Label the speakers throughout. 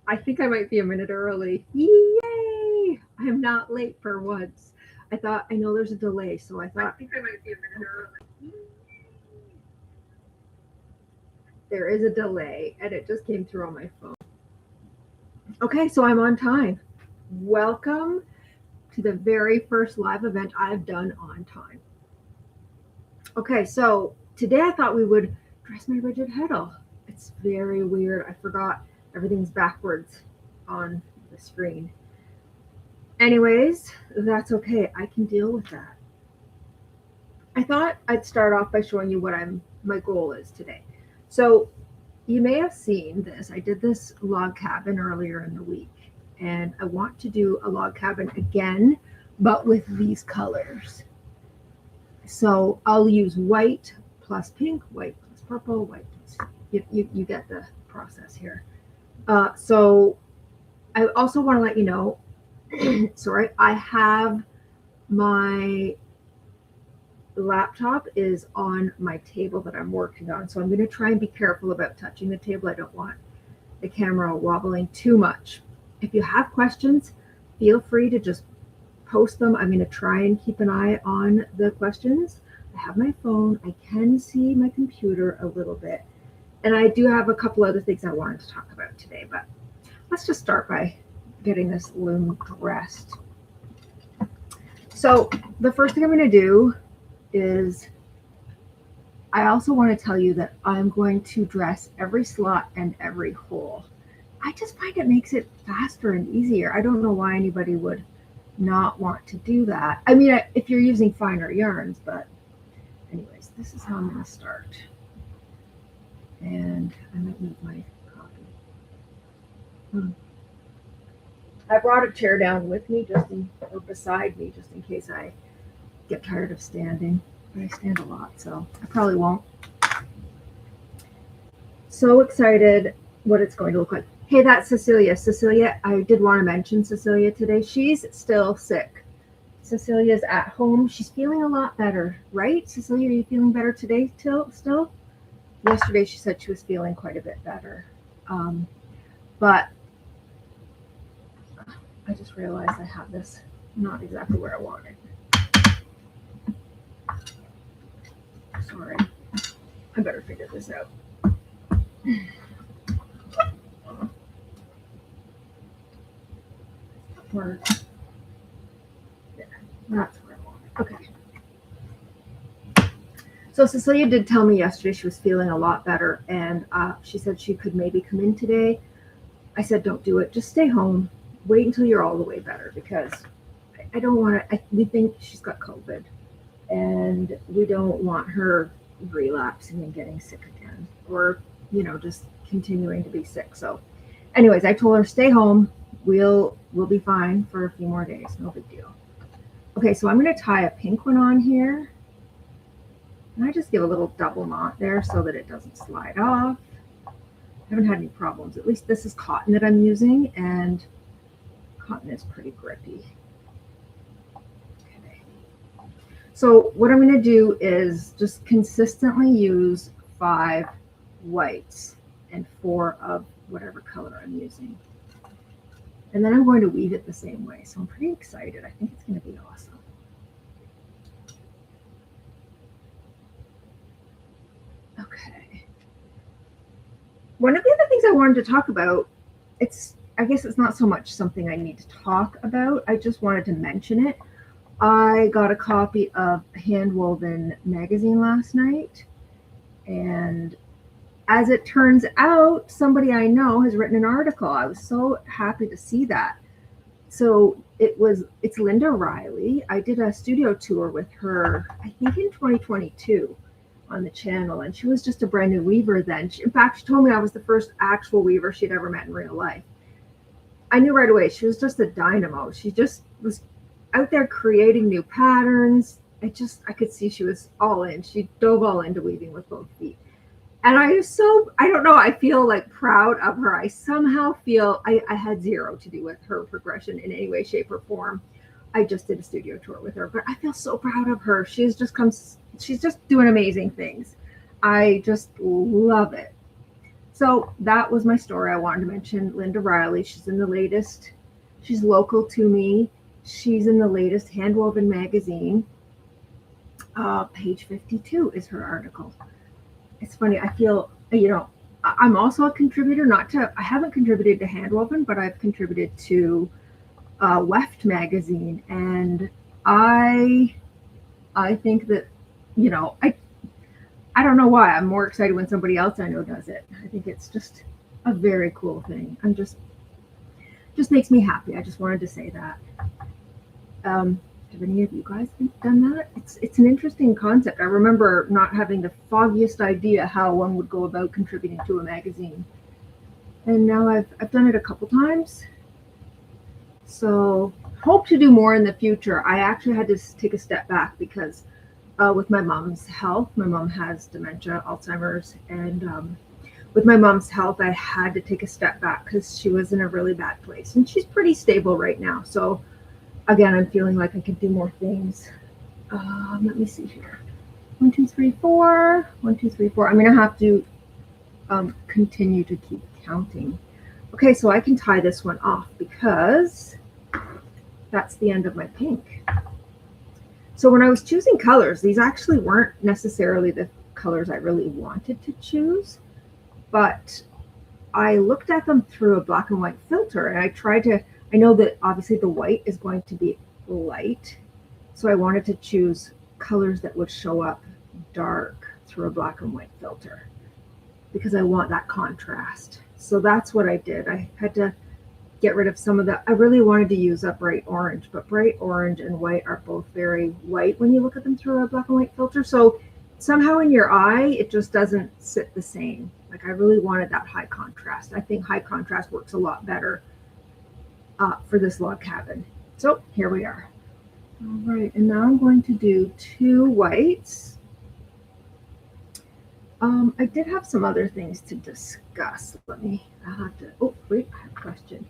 Speaker 1: I think I might be a minute early. Yay! I am not late for once. I know there's a delay, so I thought
Speaker 2: I think I might be a minute early.
Speaker 1: there is a delay, and it just came through on my phone. Okay, so I'm on time. Welcome to the very first live event I've done on time. Okay, so today I thought we would dress my rigid heddle. It's very weird. I forgot everything's backwards on the screen. Anyways, that's okay. I can deal with that. I thought I'd start off by showing you what my goal is today. So you may have seen this. I did this log cabin earlier in the week, and I want to do a log cabin again, but with these colors. So I'll use white plus pink, white plus purple, white plus, you get the process here. So I also want to let you know, sorry, I have my laptop is on my table that I'm working on. So I'm going to try and be careful about touching the table. I don't want the camera wobbling too much. If you have questions, feel free to just post them. I'm going to try and keep an eye on the questions. I have my phone. I can see my computer a little bit. And I do have a couple other things I wanted to talk about today, but let's just start by getting this loom dressed. So the first thing I'm going to do is I also want to tell you that I'm going to dress every slot and every hole. I just find it makes it faster and easier. I don't know why anybody would not want to do that. I mean, if you're using finer yarns, but anyways, this is how I'm going to start. And I might need my copy. I brought a chair down with me, or beside me, just in case I get tired of standing. But I stand a lot, so I probably won't. So excited what it's going to look like. Hey, that's Cecilia. Cecilia, I did want to mention Cecilia today. She's still sick. Cecilia's at home. She's feeling a lot better, right? Cecilia, are you feeling better today still? Yesterday she said she was feeling quite a bit better. But I just realized I have this not exactly where I want it. Sorry. I better figure this out. Where? There. That's where I want it. Okay. So Cecilia did tell me yesterday she was feeling a lot better, and she said she could maybe come in today. I said, don't do it. Just stay home. Wait until you're all the way better, because I don't want to. We think she's got COVID, and we don't want her relapsing and getting sick again, or just continuing to be sick. So, anyways, I told her stay home. We'll be fine for a few more days. No big deal. Okay, so I'm going to tie a pink one on here. And I just give a little double knot there so that it doesn't slide off. I haven't had any problems. At least this is cotton that I'm using, and cotton is pretty grippy. Okay. So what I'm going to do is just consistently use 5 whites and 4 of whatever color I'm using. And then I'm going to weave it the same way. So I'm pretty excited. I think it's going to be awesome. Okay. One of the other things I wanted to talk about, I guess it's not so much something I need to talk about. I just wanted to mention it. I got a copy of Handwoven magazine last night, and as it turns out, somebody I know has written an article. I was so happy to see that. So it's Linda Riley. I did a studio tour with her, I think in 2022 on the channel, and she was just a brand new weaver then. In fact, she told me I was the first actual weaver she'd ever met in real life. I knew right away she was just a dynamo. She just was out there creating new patterns. I could see she was all in. She dove all into weaving with both feet. And I don't know, I feel like proud of her. I somehow feel I had zero to do with her progression in any way, shape, or form. I just did a studio tour with her, but I feel so proud of her. She's just doing amazing things. I just love it. So that was my story. I wanted to mention Linda Riley. She's in the latest, she's local to me. She's in the latest Handwoven magazine. Page 52 is her article. It's funny. I feel, I'm also a contributor, I haven't contributed to Handwoven, but I've contributed to Weft magazine. And I think that, I don't know why I'm more excited when somebody else I know does it. I think it's just a very cool thing. Just makes me happy. I just wanted to say that. Have any of you guys done that? It's an interesting concept. I remember not having the foggiest idea how one would go about contributing to a magazine. And now I've done it a couple times. So hope to do more in the future. I actually had to take a step back because with my mom's health, my mom has dementia, Alzheimer's, and with my mom's health, I had to take a step back because she was in a really bad place. And she's pretty stable right now. So again, I'm feeling like I could do more things. Let me see here. 1, 2, 3, 4. 1, 2, 3, 4. I'm going to have to continue to keep counting. Okay, so I can tie this one off because that's the end of my pink. So when I was choosing colors, these actually weren't necessarily the colors I really wanted to choose, but I looked at them through a black and white filter, and I know that obviously the white is going to be light, so I wanted to choose colors that would show up dark through a black and white filter because I want that contrast. So that's what I did. I had to get rid of some of the, I really wanted to use a bright orange, but bright orange and white are both very white when you look at them through a black and white filter. So somehow in your eye, it just doesn't sit the same. Like I really wanted that high contrast. I think high contrast works a lot better for this log cabin. So here we are. All right, and now I'm going to do 2 whites. I did have some other things to discuss. I'll have to, oh, wait, I have a question.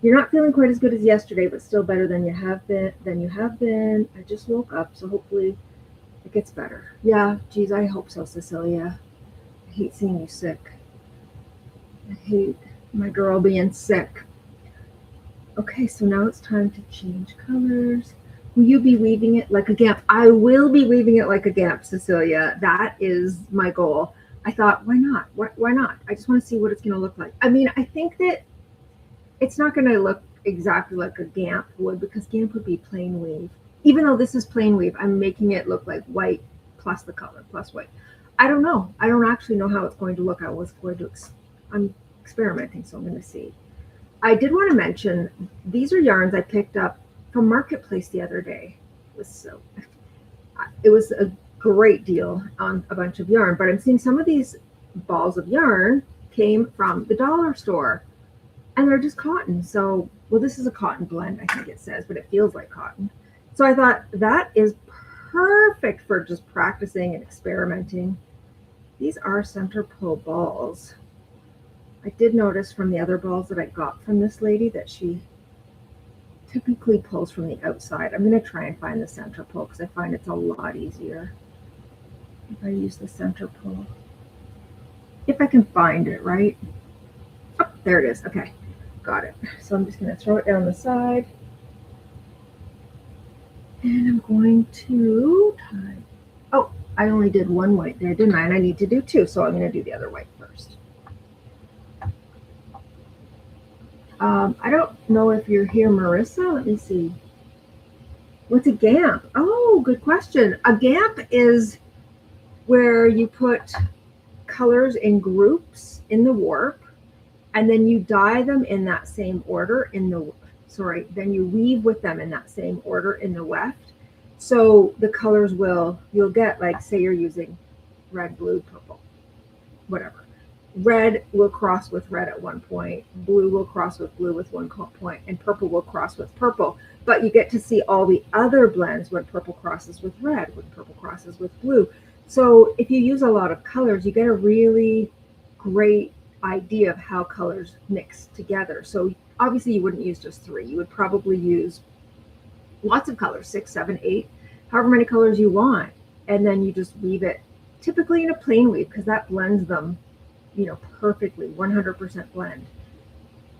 Speaker 1: You're not feeling quite as good as yesterday, but still better than you have been. I just woke up, so hopefully it gets better. Yeah, geez, I hope so, Cecilia. I hate seeing you sick. I hate my girl being sick. Okay, so now it's time to change colors. Will you be weaving it like a gamp? I will be weaving it like a gamp, Cecilia. That is my goal. I thought, why not? Why not? I just want to see what it's going to look like. I mean, I think that it's not going to look exactly like a gamp would because gamp would be plain weave. Even though this is plain weave, I'm making it look like white plus the color plus white. I don't know. I don't actually know how it's going to look. I'm experimenting, so I'm going to see. I did want to mention, these are yarns I picked up from Marketplace the other day. It was a great deal on a bunch of yarn, but I'm seeing some of these balls of yarn came from the dollar store. And they're just cotton. So, well, this is a cotton blend, I think it says, but it feels like cotton. So I thought that is perfect for just practicing and experimenting. These are center pull balls. I did notice from the other balls that I got from this lady that she typically pulls from the outside. I'm going to try and find the center pull because I find it's a lot easier if I use the center pull. If I can find it, right? Oh, there it is. Okay. Got it. So I'm just going to throw it down the side. And I'm going to tie. Oh, I only did 1 white there, didn't I? And I need to do 2. So I'm going to do the other white first. I don't know if you're here, Marissa. Let me see. What's a gamp? Oh, good question. A gamp is where you put colors in groups in the warp, and then you dye them in that same order then you weave with them in that same order in the weft. So the colors you'll get, like, say you're using red, blue, purple, whatever. Red will cross with red at one point, blue will cross with blue with one point, and purple will cross with purple. But you get to see all the other blends when purple crosses with red, when purple crosses with blue. So if you use a lot of colors, you get a really great idea of how colors mix together. So obviously you wouldn't use just 3. You would probably use lots of colors, 6, 7, 8, however many colors you want. And then you just weave it typically in a plain weave because that blends them perfectly 100% blend.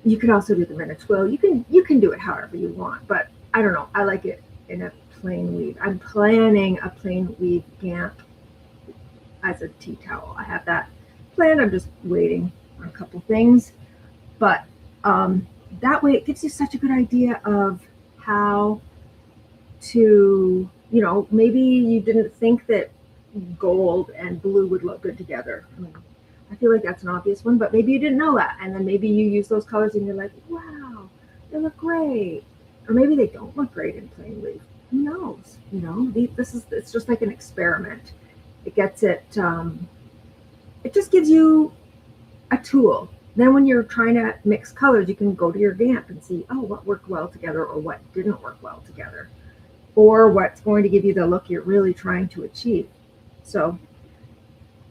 Speaker 1: You could also do them in a twill. You can do it however you want, but I don't know. I like it in a plain weave. I'm planning a plain weave gamp as a tea towel. I have that planned. I'm just waiting on a couple things, but that way it gives you such a good idea of how to, maybe you didn't think that gold and blue would look good together. I feel like that's an obvious one, but maybe you didn't know that. And then maybe you use those colors and you're like, wow, they look great. Or maybe they don't look great in plain weave. Who knows? It's just like an experiment. It gets it, it just gives you a tool. Then when you're trying to mix colors, you can go to your gamp and see, oh, what worked well together or what didn't work well together, or what's going to give you the look you're really trying to achieve. So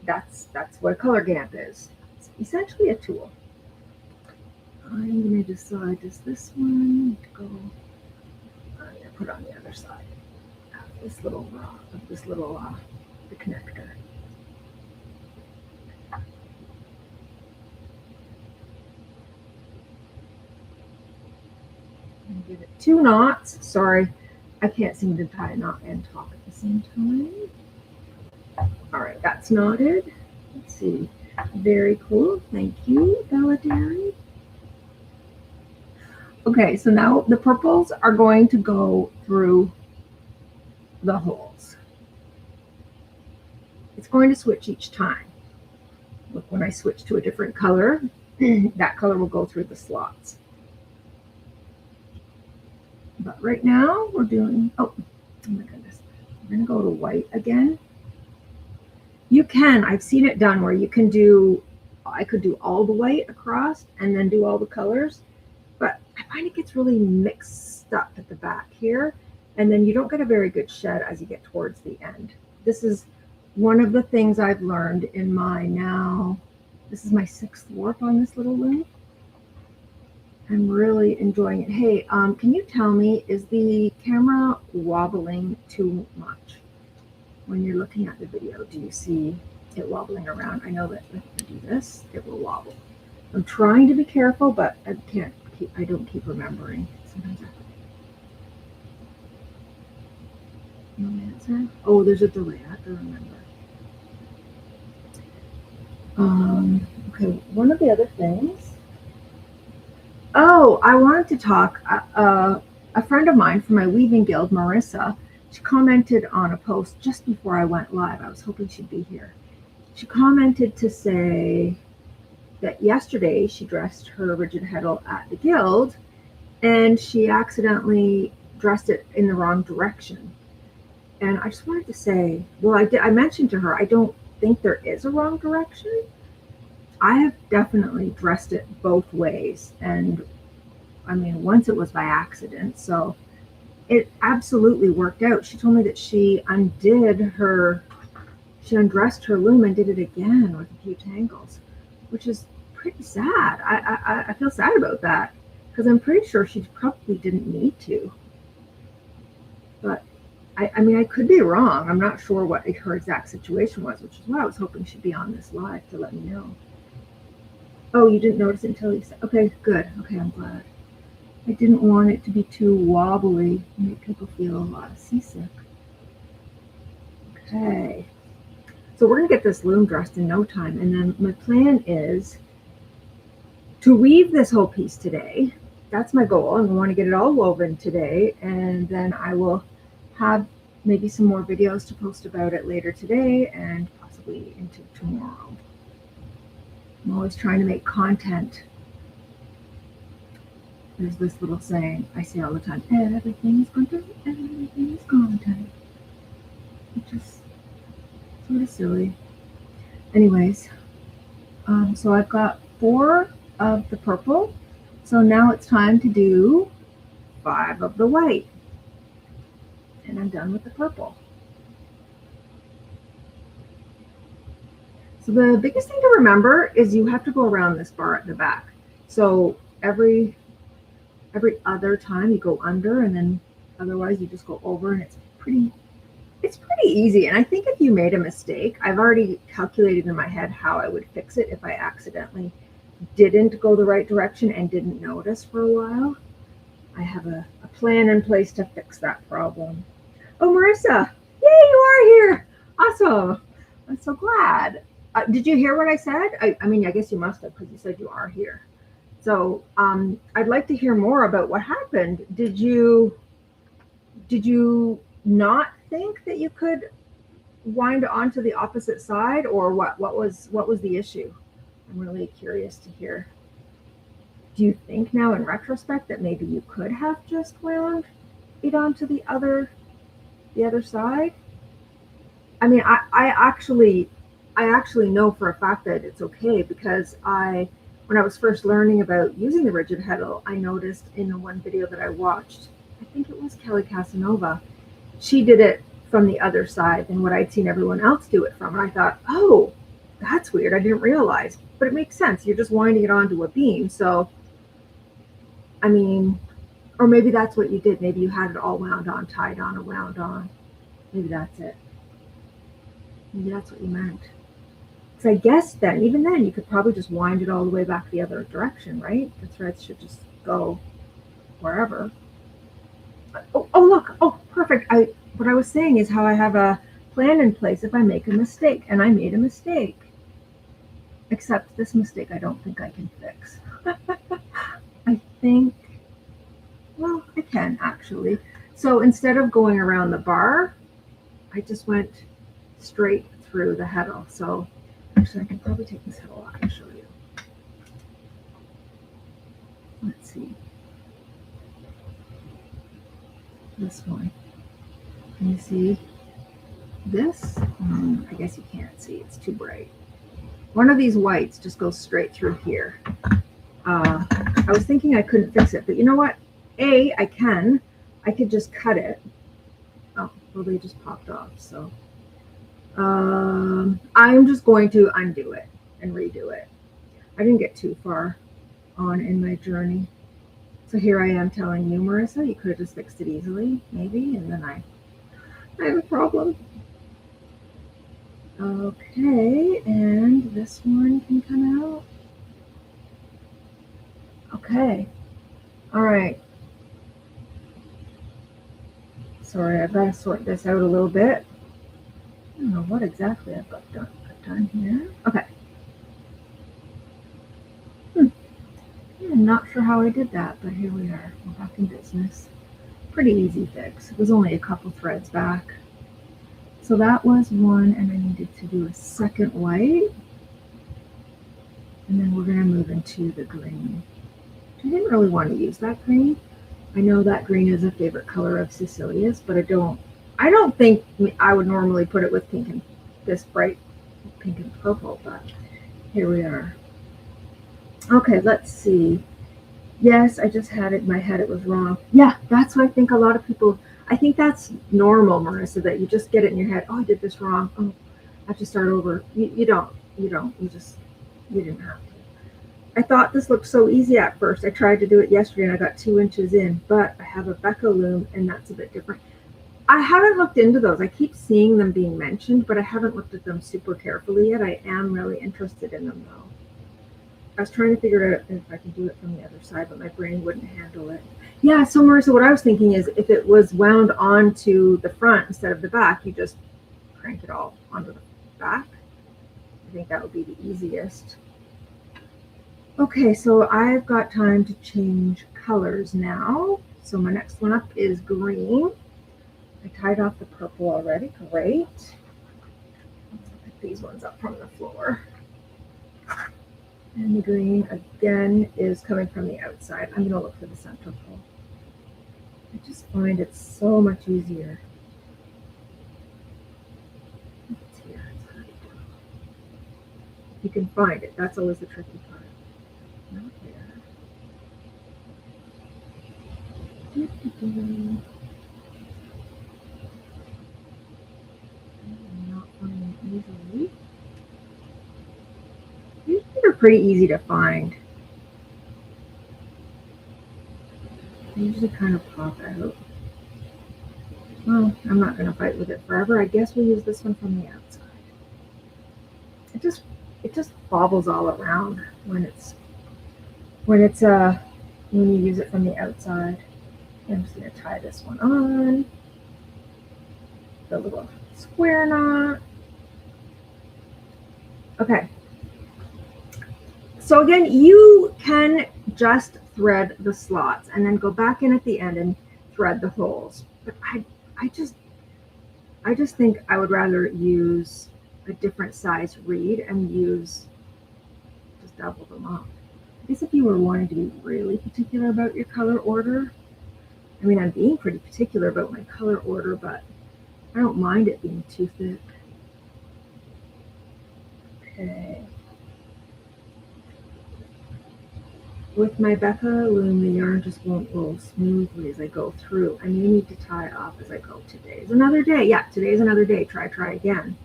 Speaker 1: that's what a color gamp is. It's essentially a tool. I'm going to decide, does this one go? I'm going to put on the other side of this little the connector. And give it 2 knots. Sorry, I can't seem to tie a knot and talk at the same time. All right, that's knotted. Let's see. Very cool. Thank you, Belladary. Okay, so now the purples are going to go through the holes. It's going to switch each time. Look, when I switch to a different color, that color will go through the slots. But right now we're doing, oh my goodness, we're going to go to white again. You can, I've seen it done where you can do, I could do all the white across and then do all the colors, but I find it gets really mixed up at the back here, and then you don't get a very good shed as you get towards the end. This is one of the things I've learned in this is my 6th warp on this little loom. I'm really enjoying it. Hey, can you tell me, is the camera wobbling too much? When you're looking at the video, do you see it wobbling around? I know that if I do this, it will wobble. I'm trying to be careful, but I don't keep remembering. Sometimes no answer. Oh, there's a delay. I have to remember. Okay, one of the other things. Oh, I wanted to talk. A friend of mine from my weaving guild, Marissa, she commented on a post just before I went live. I was hoping she'd be here. She commented to say that yesterday she dressed her rigid heddle at the guild and she accidentally dressed it in the wrong direction. And I just wanted to say, well, I mentioned to her, I don't think there is a wrong direction. I have definitely dressed it both ways. And I mean, once it was by accident, so it absolutely worked out. She told me that she undressed her loom and did it again with a few tangles, which is pretty sad. I feel sad about that because I'm pretty sure she probably didn't need to. But I mean, I could be wrong. I'm not sure what her exact situation was, which is why I was hoping she'd be on this live to let me know. Oh, you didn't notice it until you said, okay, good. Okay, I'm glad. I didn't want it to be too wobbly and make people feel seasick. Okay. So we're going to get this loom dressed in no time. And then my plan is to weave this whole piece today. That's my goal. And I want to get it all woven today. And then I will have maybe some more videos to post about it later today and possibly into tomorrow. I'm always trying to make content. There's this little saying I say all the time, everything is content, everything is content. Which is sort of silly. Anyways, so I've got 4 of the purple. So now it's time to do 5 of the white. And I'm done with the purple. So the biggest thing to remember is you have to go around this bar at the back. So every other time you go under, and then otherwise you just go over, and it's pretty It's pretty easy. And I think if you made a mistake, I've already calculated in my head how I would fix it if I accidentally didn't go the right direction and didn't notice for a while. I have a plan in place to fix that problem. Oh, Marissa, yay, you are here. Awesome. I'm so glad. Did you hear what I said? I mean, I guess you must have because you said you are here. So I'd like to hear more about what happened. Did you not think that you could wind onto the opposite side, or what was the issue? I'm really curious to hear. Do you think now in retrospect that maybe you could have just wound it onto the other side? I mean, I actually know for a fact that it's okay because when I was first learning about using the rigid heddle, I noticed in the one video that I watched, I think it was Kelly Casanova, she did it from the other side than what I'd seen everyone else do it from. And I thought, oh, that's weird. I didn't realize, but it makes sense. You're just winding it onto a beam. So, I mean, or maybe that's what you did. Maybe you had it all wound on, tied on, or wound on. Maybe that's it. Maybe that's what you meant. Because I guess then, even then, you could probably just wind it all the way back the other direction, right? The threads should just go wherever. Oh, look. Oh, perfect. What I was saying is how I have a plan in place if I make a mistake, and I made a mistake. Except this mistake I don't think I can fix. I think, well, I can actually. So instead of going around the bar, I just went straight through the heddle. So actually I can probably take this heddle off and show you. Let's see. This one. Can you see this? I guess you can't see, it's too bright. One of these whites just goes straight through here. I was thinking I couldn't fix it, but you know what? I can. I could just cut it. Oh, well, they just popped off. So I'm just going to undo it and redo it. I didn't get too far on in my journey. So here I am telling you, Marissa, you could have just fixed it easily, maybe, and then I have a problem. Okay, and this one can come out. Okay, all right. Sorry, I've got to sort this out a little bit. I don't know what exactly I've got done here. Okay. I'm not sure how I did that, but here we are. We're back in business. Pretty easy fix. It was only a couple threads back. So that was one, and I needed to do a second white. And then we're going to move into the green. I didn't really want to use that green. I know that green is a favorite color of Cecilia's, but I don't think I would normally put it with pink and this bright pink and purple, but here we are. Okay, let's see. Yes, I just had it in my head. It was wrong. Yeah, that's what I think a lot of people, I think that's normal, Marissa, that you just get it in your head. Oh, I did this wrong. Oh, I have to start over. You don't. You didn't have to. I thought this looked so easy at first. I tried to do it yesterday and I got 2 inches in, but I have a Becca loom and that's a bit different. I haven't looked into those. I keep seeing them being mentioned, but I haven't looked at them super carefully yet. I am really interested in them though. I was trying to figure out if I can do it from the other side, but my brain wouldn't handle it. Yeah, so Marissa, what I was thinking is if it was wound onto the front instead of the back, you just crank it all onto the back. I think that would be the easiest. Okay, so I've got time to change colors now. So my next one up is green. I tied off the purple already, great. Let's pick these ones up from the floor. And the green, again, is coming from the outside. I'm going to look for the center pole. I just find it so much easier. It's here. It's hard to tell. You can find it. That's always the tricky part. Not there. I'm not finding it easily. These are pretty easy to find. They usually kind of pop out. Well, I'm not going to fight with it forever. I guess we'll use this one from the outside. It just bobbles all around when you use it from the outside. I'm just going to tie this one on. The little square knot. Okay. So again, you can just thread the slots and then go back in at the end and thread the holes. But I just think I would rather use a different size reed and just double them up. I guess if you were wanting to be really particular about your color order, I mean, I'm being pretty particular about my color order, but I don't mind it being too thick. Okay. With my Becca loom, the yarn just won't roll smoothly as I go through. I may need to tie off as I go. Today's another day. Yeah, today's another day. Try again.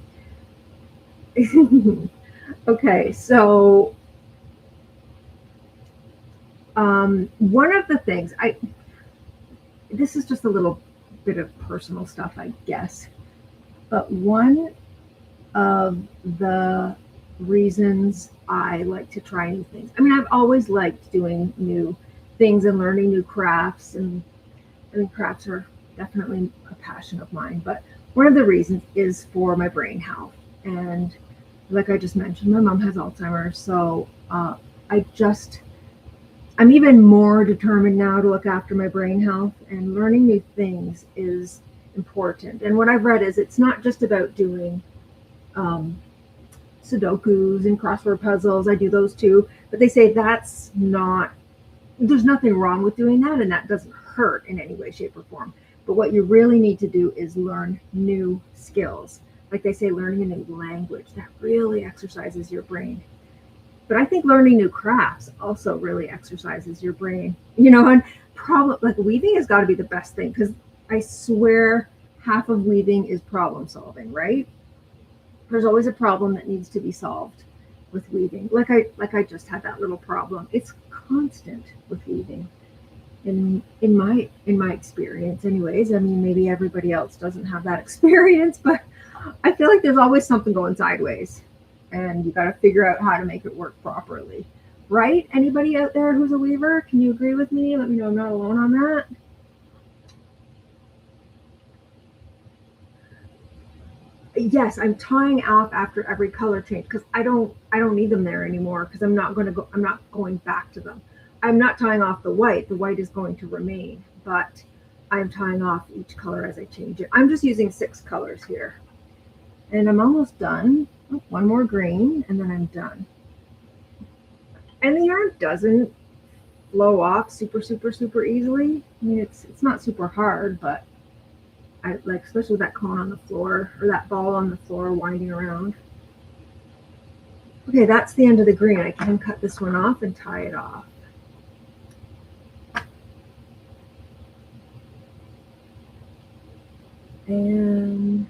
Speaker 1: Okay, so one of the things this is just a little bit of personal stuff, I guess, but one of the reasons I like to try new things. I mean, I've always liked doing new things and learning new crafts, and I mean, crafts are definitely a passion of mine, but one of the reasons is for my brain health. And like I just mentioned, my mom has Alzheimer's, so I'm even more determined now to look after my brain health, and learning new things is important. And what I've read is it's not just about doing Sudokus and crossword puzzles. I do those too, but they say there's nothing wrong with doing that, and that doesn't hurt in any way, shape, or form. But what you really need to do is learn new skills. Like they say, learning a new language, that really exercises your brain. But I think learning new crafts also really exercises your brain. And like weaving has got to be the best thing, because I swear half of weaving is problem solving, right? There's always a problem that needs to be solved with weaving. Like I just had that little problem. It's constant with weaving. In my experience anyways. I mean, maybe everybody else doesn't have that experience, but I feel like there's always something going sideways, and you got to figure out how to make it work properly, right? Anybody out there who's a weaver, can you agree with me? Let me know I'm not alone on that. Yes, I'm tying off after every color change, because I don't need them there anymore, because I'm not going back to them. I'm not tying off the white. The white is going to remain, but I'm tying off each color as I change it. I'm just using 6 colors here, and I'm almost done. Oh, one more green, and then I'm done. And the yarn doesn't flow off super easily. I mean, it's not super hard, but I like, especially with that cone on the floor, or that ball on the floor winding around. Okay, that's the end of the green. I can cut this one off and tie it off. And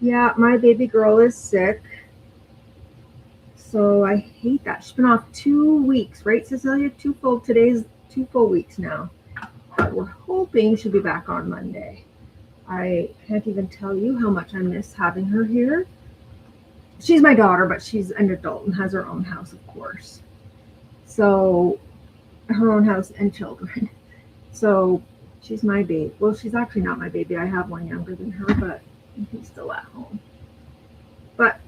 Speaker 1: yeah, my baby girl is sick, so I hate that. She's been off 2 weeks, right, Cecilia? Today's 2 full weeks now. But we're hoping she'll be back on Monday. I can't even tell you how much I miss having her here. She's my daughter, but she's an adult and has her own house, of course. So her own house and children. So she's my baby. Well, she's actually not my baby. I have one younger than her, but he's still at home. But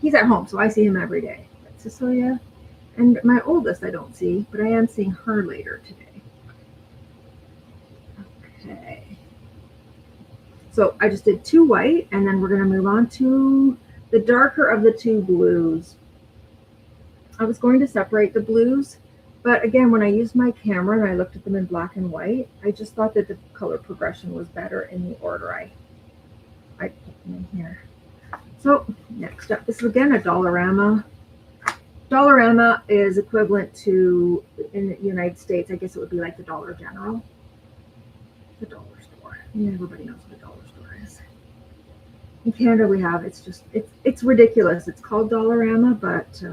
Speaker 1: he's at home, so I see him every day. But Cecilia and my oldest I don't see, but I am seeing her later today. Okay. So I just did 2 white, and then we're going to move on to the darker of the 2 blues. I was going to separate the blues, but again, when I used my camera and I looked at them in black and white, I just thought that the color progression was better in the order I put them in here. So next up, this is again a Dollarama. Dollarama is equivalent to, in the United States, I guess it would be like the Dollar General. The dollar store. I mean, everybody knows what a dollar store is. In Canada, we have, it's ridiculous. It's called Dollarama, but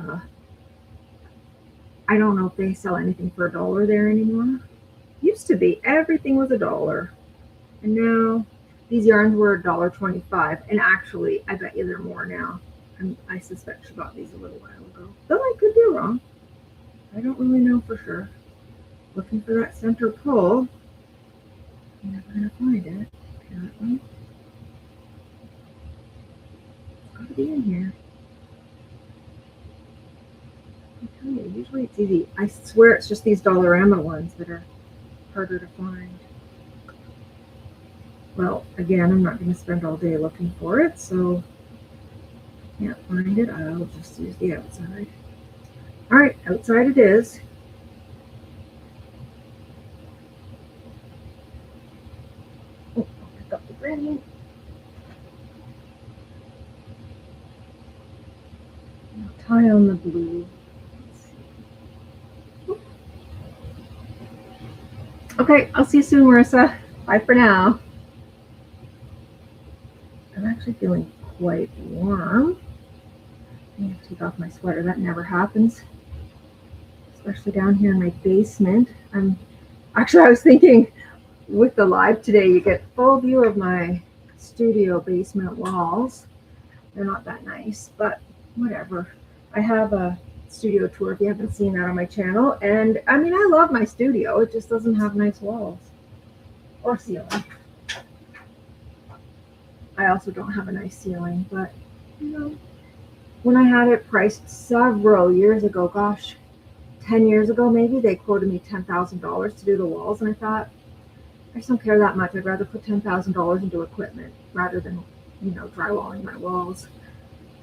Speaker 1: I don't know if they sell anything for $1 there anymore. Used to be everything was $1, and now these yarns were $1.25. And actually, I bet you they're more now. I suspect she bought these a little while ago. Though I could be wrong. I don't really know for sure. Looking for that center pull. I'm never gonna find it, apparently. It's gotta be in here. I tell you, usually it's easy. I swear it's just these Dollarama ones that are harder to find. Well, again, I'm not going to spend all day looking for it, so if I can't find it, I'll just use the outside. All right, outside it is. Oh, I'll pick up the green. I'll tie on the blue. Okay, I'll see you soon, Marissa. Bye for now. I'm actually feeling quite warm. I need to take off my sweater. That never happens, especially down here in my basement. I was thinking with the live today, you get full view of my studio basement walls. They're not that nice, but whatever. I have a studio tour if you haven't seen that on my channel. And I mean, I love my studio. It just doesn't have nice walls or ceiling. I also don't have a nice ceiling, but you know, when I had it priced several years ago, gosh, 10 years ago maybe, they quoted me $10,000 to do the walls. And I thought, I just don't care that much. I'd rather put $10,000 into equipment rather than, drywalling my walls.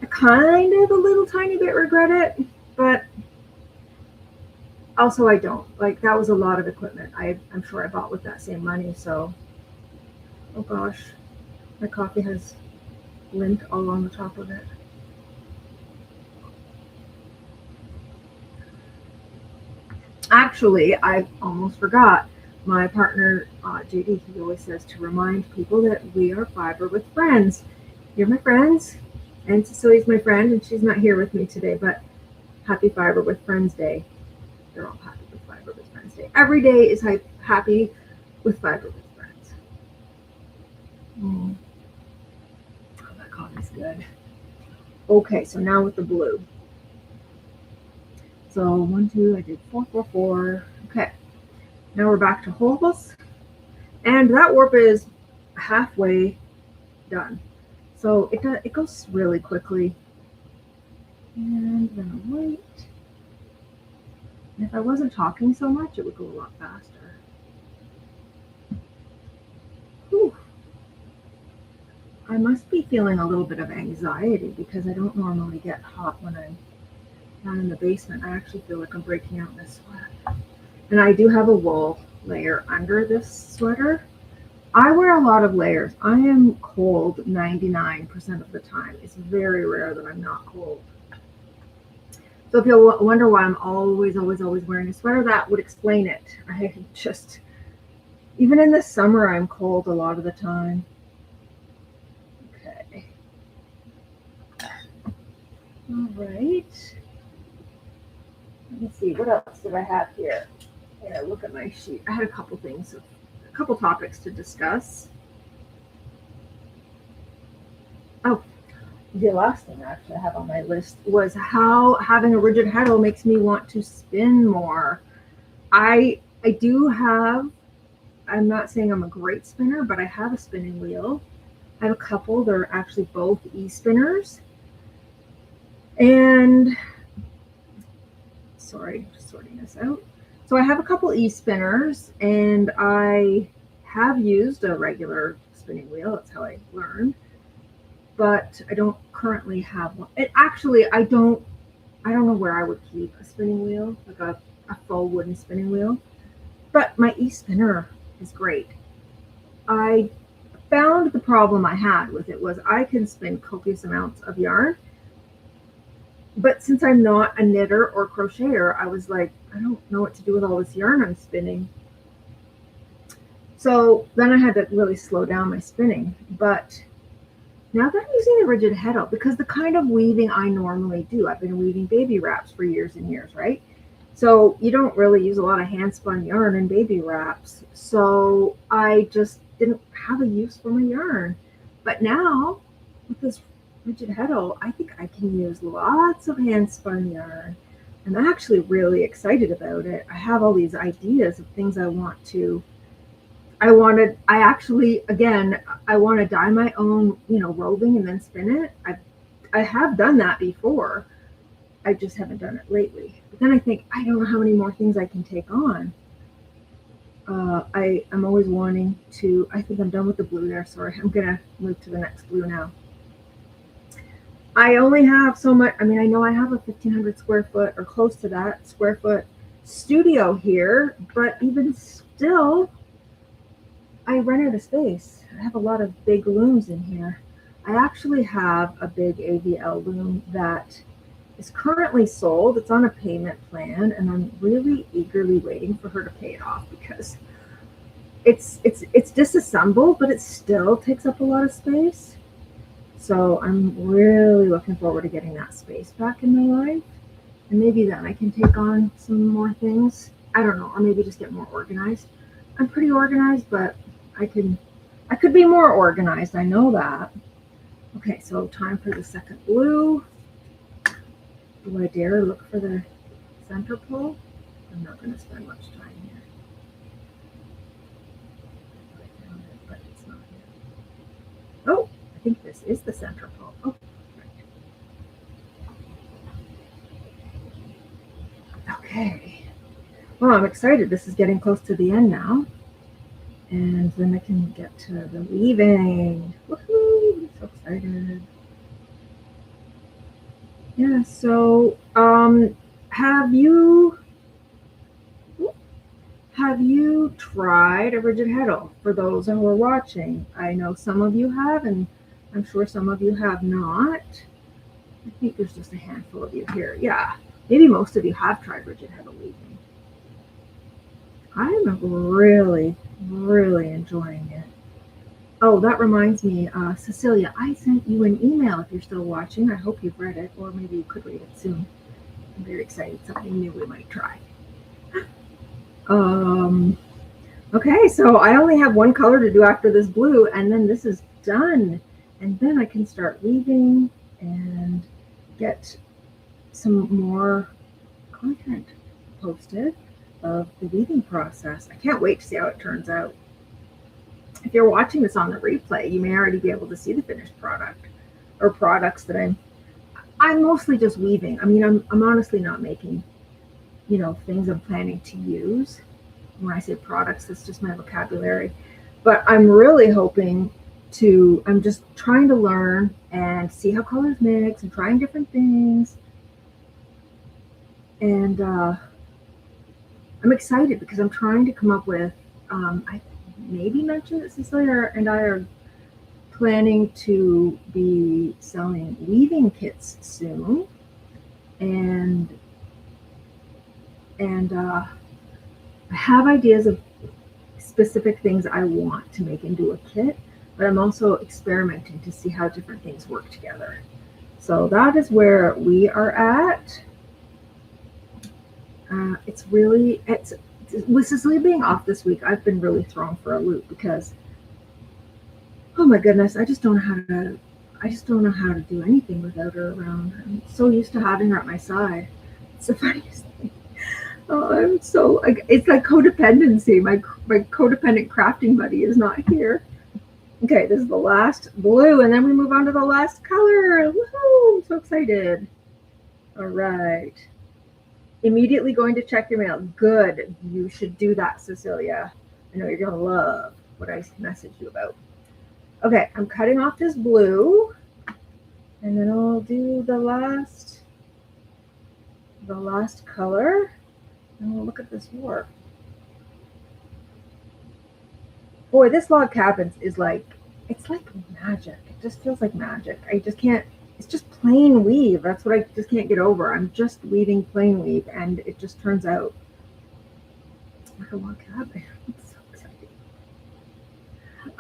Speaker 1: I kind of a little tiny bit regret it, but also I don't. Like, that was a lot of equipment I'm sure I bought with that same money. So, oh gosh, my coffee has lint all on the top of it. Actually, I almost forgot. My partner, JD, he always says to remind people that we are Fiber with Friends. You're my friends, and Cecilia's my friend, and she's not here with me today, but happy Fiber with Friends Day. They're all happy with Fiber with Friends Day. Every day is happy with Fiber with Friends. Oh, that coffee's good. Okay, so now with the blue. So 1, 2, I did 4, 4, 4. Okay, now we're back to holes, and that warp is halfway done. So it goes really quickly. And then a white. And if I wasn't talking so much, it would go a lot faster. Whew. I must be feeling a little bit of anxiety because I don't normally get hot when I'm down in the basement. I actually feel like I'm breaking out in a sweat. And I do have a wool layer under this sweater. I wear a lot of layers. I am cold 99% of the time. It's very rare that I'm not cold. So if you wonder why I'm always wearing a sweater, that would explain it. I just, even in the summer, I'm cold a lot of the time. Okay. All right. Let me see, what else did I have here? Yeah, look at my sheet. I had a couple things, a couple topics to discuss. Oh, the last thing actually I have on my list was how having a rigid heddle makes me want to spin more. I do have, I'm not saying I'm a great spinner, but I have a spinning wheel. I have a couple. They're actually both e-spinners. And sorry, just sorting this out. So I have a couple e-spinners, and I have used a regular spinning wheel. That's how I learned. But I don't currently have one. And actually, I don't know where I would keep a spinning wheel, like a full wooden spinning wheel. But my e-spinner is great. I found the problem I had with it was I can spin copious amounts of yarn. But since I'm not a knitter or crocheter, I was like, I don't know what to do with all this yarn I'm spinning. So then I had to really slow down my spinning. But now that I'm using the rigid heddle, because the kind of weaving I normally do, I've been weaving baby wraps for years and years, right? So you don't really use a lot of hand spun yarn in baby wraps. So I just didn't have a use for my yarn. But now with this rigid heddle, I think I can use lots of hand spun yarn. I'm actually really excited about it. I have all these ideas of things I want to. I actually, again, I want to dye my own, roving and then spin it. I have done that before. I just haven't done it lately. But then I think, I don't know how many more things I can take on. I'm always wanting to, I think I'm done with the blue there. Sorry, I'm going to move to the next blue now. I only have so much. I mean, I know I have a 1,500 square foot or close to that square foot studio here, but even still, I run out of space. I have a lot of big looms in here. I actually have a big AVL loom that is currently sold. It's on a payment plan, and I'm really eagerly waiting for her to pay it off because it's disassembled, but it still takes up a lot of space. So I'm really looking forward to getting that space back in my life, and maybe then I can take on some more things. I don't know, or maybe just get more organized. I'm pretty organized, but I could be more organized. I know that. Okay, so time for the second blue. Do I dare look for the center pole? I'm not going to spend much time here. I found it, but it's not here. Oh, I think this is the center pole. Oh, right. Okay. Well, I'm excited. This is getting close to the end now. And then I can get to the weaving. Woohoo! I'm so excited. Yeah, so have you tried a rigid heddle? For those who are watching, I know some of you have, and I'm sure some of you have not. I think there's just a handful of you here. Yeah, maybe most of you have tried rigid heddle weaving. I'm really, really enjoying it. Oh, that reminds me, Cecilia, I sent you an email if you're still watching. I hope you've read it, or maybe you could read it soon. I'm very excited. Something new we might try. Okay, so I only have one color to do after this blue, and then this is done. And then I can start weaving and get some more content posted of the weaving process. I can't wait to see how it turns out. If you're watching this on the replay, you may already be able to see the finished product or products that I'm mostly just weaving. I mean, I'm honestly not making, things I'm planning to use. When I say products, that's just my vocabulary. But I'm really hoping I'm just trying to learn and see how colors mix and trying different things. And I'm excited because I'm trying to come up with, I maybe mentioned that Cecilia and I are planning to be selling weaving kits soon. And I have ideas of specific things I want to make into a kit, but I'm also experimenting to see how different things work together. So that is where we are at. It's with Cecilia being off this week, I've been really thrown for a loop because, oh my goodness, I just don't know how to do anything without her around. I'm so used to having her at my side. It's the funniest thing. Oh, it's like codependency. My codependent crafting buddy is not here. Okay, this is the last blue, and then we move on to the last color. Woohoo! I'm so excited. All right. Immediately going to check your mail. Good. You should do that, Cecilia. I know you're going to love what I messaged you about. Okay, I'm cutting off this blue, and then I'll do the last color, and we'll look at this warp. Boy, this log cabin is it's like magic. It just feels like magic. I just can't. It's just plain weave. That's what I just can't get over. I'm just weaving plain weave, and it just turns out like a log cabin. It's so exciting.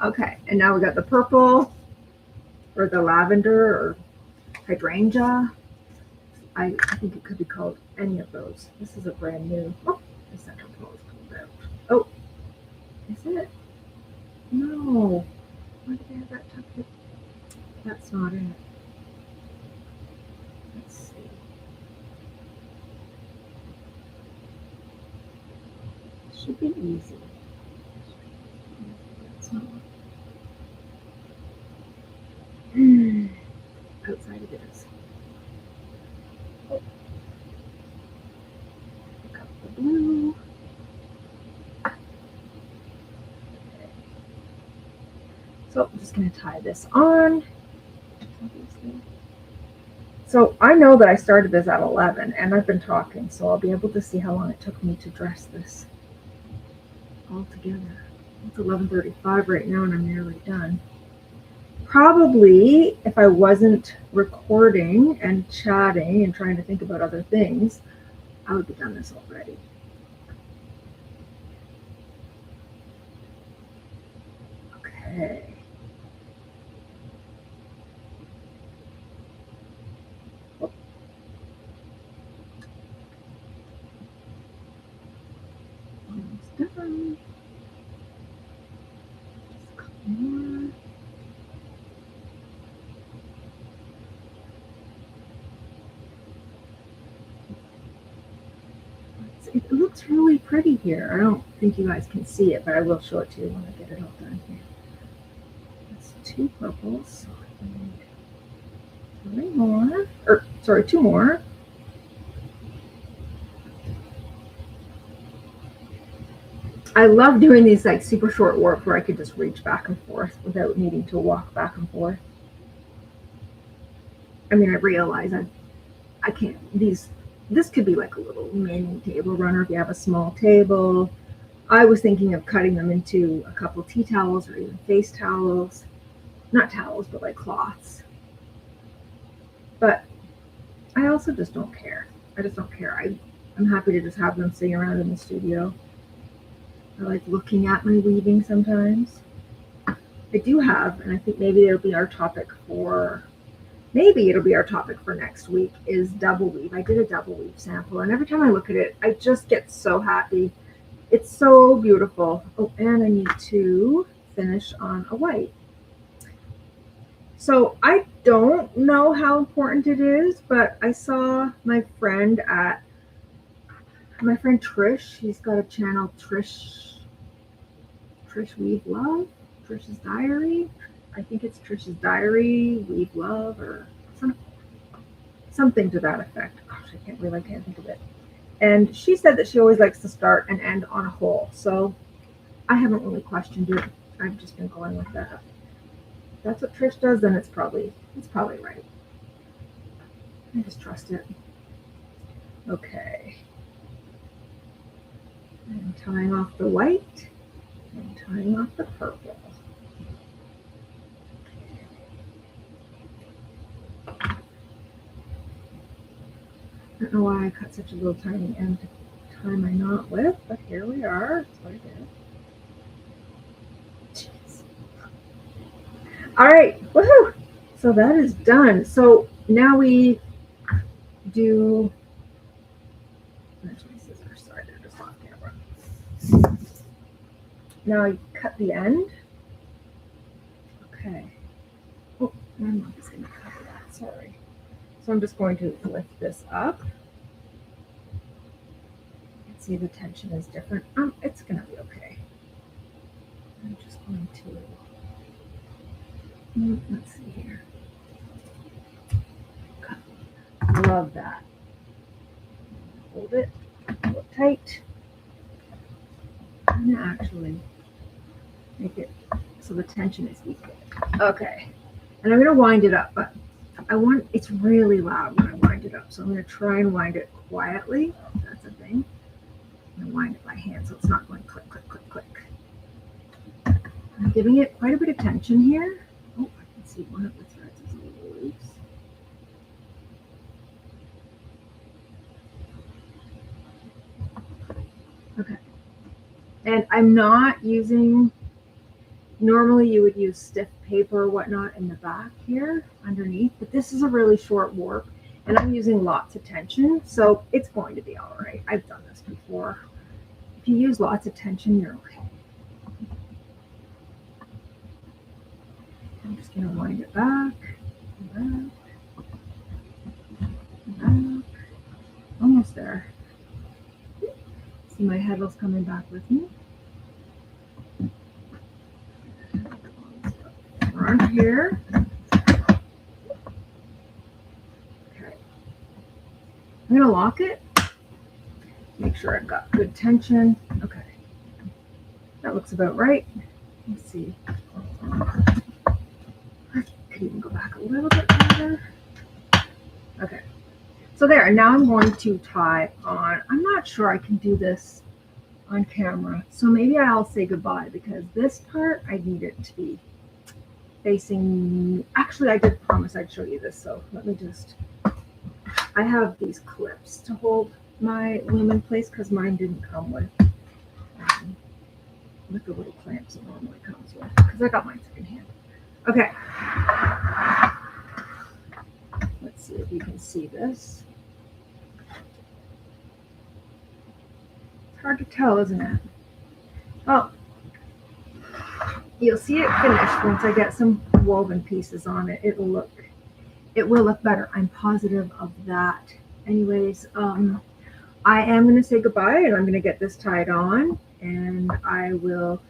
Speaker 1: Okay, and now we got the purple, or the lavender, or hydrangea. I think it could be called any of those. This is a brand new. Oh, the center pole is pulled out. Oh, is it? No. Why did I have that tucked in? That's not it. Let's see. Should be easy. That's not. Outside it is. Oh. Pick up the blue. Okay. So I'm just going to tie this on. So I know that I started this at 11 and I've been talking, so I'll be able to see how long it took me to dress this all together. It's 11:35 right now and I'm nearly done. Probably if I wasn't recording and chatting and trying to think about other things, I would be done this already. Okay. Almost done. Just a couple more. It looks really pretty here. I don't think you guys can see it, but I will show it to you when I get it all done here. That's 2 purples, so I need 3 more, or sorry, 2 more. I love doing these like super short warps where I could just reach back and forth without needing to walk back and forth. I mean, I realize I can't, this could be like a little mini table runner if you have a small table. I was thinking of cutting them into a couple tea towels or even face towels. Not towels, but like cloths. But I also just don't care. I just don't care. I'm happy to just have them sitting around in the studio. I like looking at my weaving sometimes. I do have, and I think maybe it'll be our topic for next week, is double weave. I did a double weave sample, and every time I look at it, I just get so happy. It's so beautiful. Oh, and I need to finish on a white. So I don't know how important it is, but I saw my friend Trish. She's got a channel, Trish Weave Love, Trish's Diary. I think it's Trish's Diary, Weave Love, or something to that effect. Gosh, I can't think of it. And she said that she always likes to start and end on a hole. So I haven't really questioned it. I've just been going with that. If that's what Trish does, then it's probably right. I just trust it. Okay. I'm tying off the white and tying off the purple. I don't know why I cut such a little tiny end to tie my knot with, but here we are. That's what I did. Jeez. All right, woohoo! So that is done. So now we do. Where's my scissors? Sorry, they're just off camera. Now I cut the end. Okay. Oh, I'm not just going to cover that. Sorry. So I'm just going to lift this up. You can see the tension is different. It's going to be okay. I'm just going to, let's see here. I love that. Hold it, pull it tight. I'm going to actually make it so the tension is equal. Okay. And I'm going to wind it up, but it's really loud when I wind it up. So I'm going to try and wind it quietly. That's a thing. I'm going to wind it by hand so it's not going click, click, click, click. I'm giving it quite a bit of tension here. Oh, I can see one of the threads is a little loose. Okay. And I'm not using, normally you would use stiff paper or whatnot in the back here underneath, but this is a really short warp And I'm using lots of tension, so it's going to be all right. I've done this before. If you use lots of tension, you're okay. I'm just going to wind it back, back. Almost there. See my heddle's coming back with me. Front here. Okay. I'm going to lock it. Make sure I've got good tension. Okay. That looks about right. Let's see. I could even go back a little bit further. Okay. So there, and now I'm going to tie on. I'm not sure I can do this on camera, so maybe I'll say goodbye because this part I need it to be facing. Actually, I did promise I'd show you this, so let me just. I have these clips to hold my loom in place because mine didn't come with the little clamps it normally comes with because I got mine secondhand. Okay. Let's see if you can see this. It's hard to tell, isn't it? Oh, you'll see it finished once I get some woven pieces on it. It will look better. I'm positive of that. Anyways, I am going to say goodbye and I'm going to get this tied on, and I will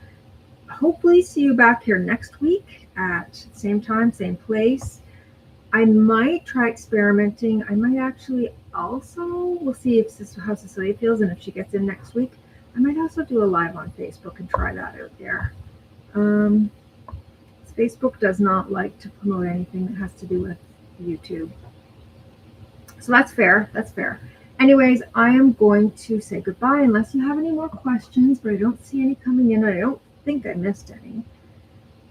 Speaker 1: hopefully see you back here next week at same time, same place. I might try experimenting. I might actually also, we'll see how Cecilia feels, and if she gets in next week, I might also do a live on Facebook and try that out there. Facebook does not like to promote anything that has to do with YouTube. So that's fair. That's fair. Anyways, I am going to say goodbye unless you have any more questions, but I don't see any coming in. I don't think I missed any.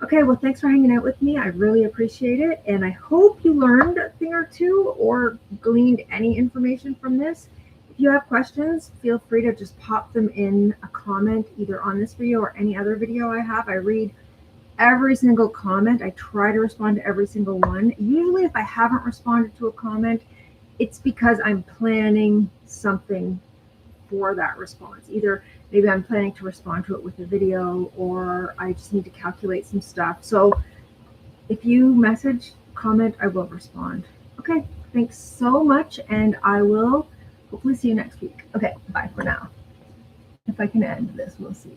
Speaker 1: Okay, well, thanks for hanging out with me. I really appreciate it. And I hope you learned a thing or two or gleaned any information from this. If you have questions, feel free to just pop them in a comment either on this video or any other video I have. I read every single comment. I try to respond to every single one. Usually if I haven't responded to a comment, it's because I'm planning something for that response. Either maybe I'm planning to respond to it with a video, or I just need to calculate some stuff. So if you message, comment, I will respond. Okay, thanks so much, and I will hopefully see you next week. Okay, bye for now. If I can end this, we'll see.